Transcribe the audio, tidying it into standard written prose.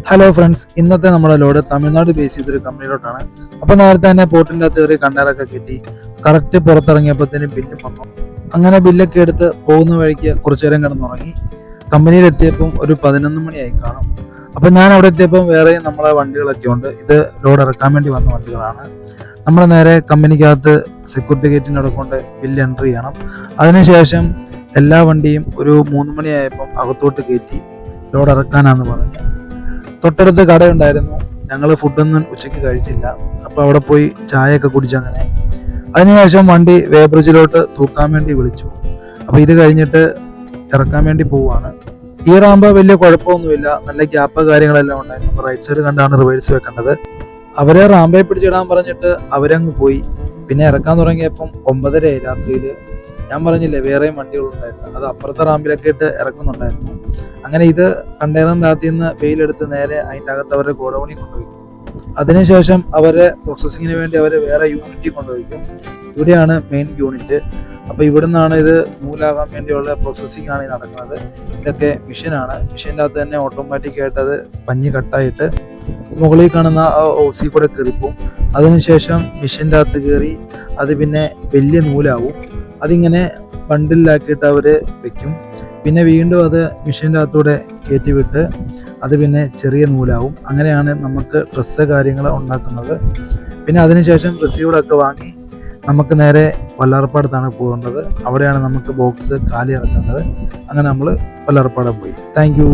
Hello friends, ഇന്നത്തെ നമ്മുടെ load Tamil Nadu base ചെയ്തൊരു കമ്പനിയിലോട്ടാണ്. അപ്പോൾ നേരത്തെ തന്നെ പോർട്ടിൻ്റെ അകത്ത് കയറി കണ്ടയറൊക്കെ കയറ്റി കറക്റ്റ് പുറത്തിറങ്ങിയപ്പോഴത്തേനും ബില്ലും വന്നു. അങ്ങനെ ബില്ലൊക്കെ എടുത്ത് പോകുന്ന വഴിക്ക് കുറച്ചു നേരം കിടന്നുറങ്ങി. കമ്പനിയിലെത്തിയപ്പം ഒരു 11 മണിയായി കാണും. അപ്പം ഞാൻ അവിടെ എത്തിയപ്പം വേറെയും നമ്മളെ വണ്ടികളൊക്കെ ഉണ്ട്. ഇത് ലോഡ് ഇറക്കാൻ വേണ്ടി വന്ന വണ്ടികളാണ്. നമ്മൾ നേരെ കമ്പനിക്കകത്ത് സെക്യൂരിറ്റി ഗേറ്റിൻ്റെ അവിടെ കൊണ്ട് ബില്ല് എൻട്രി ചെയ്യണം. അതിനുശേഷം എല്ലാ വണ്ടിയും ഒരു 3 മണിയായപ്പം അകത്തോട്ട് കയറ്റി ലോഡ് ഇറക്കാനാന്ന് പറഞ്ഞു. തൊട്ടടുത്ത് കടയുണ്ടായിരുന്നു. ഞങ്ങൾ ഫുഡൊന്നും ഉച്ചയ്ക്ക് കഴിച്ചില്ല. അപ്പോൾ അവിടെ പോയി ചായയൊക്കെ കുടിച്ചങ്ങനെ. അതിനുശേഷം വണ്ടി വേബ്രിഡ്ജിലോട്ട് തൂക്കാൻ വേണ്ടി വിളിച്ചു. അപ്പോൾ ഇത് കഴിഞ്ഞിട്ട് ഇറക്കാൻ വേണ്ടി പോവുകയാണ്. ഈ റാമ്പ് വലിയ കുഴപ്പമൊന്നുമില്ല, നല്ല ഗ്യാപ്പ് കാര്യങ്ങളെല്ലാം ഉണ്ടായിരുന്നു. അപ്പോൾ റൈറ്റ് സൈഡ് കണ്ടാണ് റിവേഴ്സ് വെക്കേണ്ടത്. അവരെ റാമ്പേ പിടിച്ചിടാൻ പറഞ്ഞിട്ട് അവരങ്ങ് പോയി. പിന്നെ ഇറക്കാൻ തുടങ്ങിയപ്പം 9:30 രാത്രിയിൽ. ഞാൻ പറഞ്ഞില്ലേ വേറെയും വണ്ടികളുണ്ടായിരുന്നു, അത് അപ്പുറത്തെ റാമ്പിലൊക്കെ ഇട്ട് ഇറക്കുന്നുണ്ടായിരുന്നു. അങ്ങനെ ഇത് കണ്ടെയ്നറിൻ്റെ അകത്ത് നിന്ന് വെയിലെടുത്ത് നേരെ അതിൻ്റെ അകത്ത് അവരുടെ ഗോഡൌണിൽ കൊണ്ടുപോയി. അതിനുശേഷം അവരെ പ്രോസസ്സിങ്ങിന് വേണ്ടി അവർ വേറെ യൂണിറ്റിൽ കൊണ്ടുപോയിക്കും. ഇവിടെയാണ് മെയിൻ യൂണിറ്റ്. അപ്പോൾ ഇവിടെ നിന്നാണ് ഇത് നൂലാകാൻ വേണ്ടിയുള്ള പ്രോസസ്സിംഗ് ആണ് ഈ നടക്കുന്നത്. ഇതൊക്കെ മെഷീനാണ്. മെഷീൻ്റെ അകത്ത് തന്നെ ഓട്ടോമാറ്റിക്കായിട്ട് അത് പഞ്ഞി കട്ടായിട്ട് മുകളിൽ കാണുന്ന ഓസി കൂടെ കയറിപ്പോവും. അതിനുശേഷം മെഷീൻ്റെ അകത്ത് കയറി അത് പിന്നെ വലിയ നൂലാവും. അതിങ്ങനെ ബണ്ടിലാക്കിയിട്ട് അവർ വെക്കും. പിന്നെ വീണ്ടും അത് മെഷീൻ്റെ അകത്തൂടെ കയറ്റി വിട്ട് അത് പിന്നെ ചെറിയ നൂലാവും. അങ്ങനെയാണ് നമുക്ക് ഡ്രസ്സ് കാര്യങ്ങൾ ഉണ്ടാക്കുന്നത്. പിന്നെ അതിനുശേഷം റിസീവറൊക്കെ വാങ്ങി നമുക്ക് നേരെ വല്ലാർപ്പാടത്താണ് പോകേണ്ടത്. അവിടെയാണ് നമുക്ക് ബോക്സ് കാലി ഇറക്കേണ്ടത്. അങ്ങനെ നമ്മൾ വല്ലാർപ്പാടം പോയി. Thank you.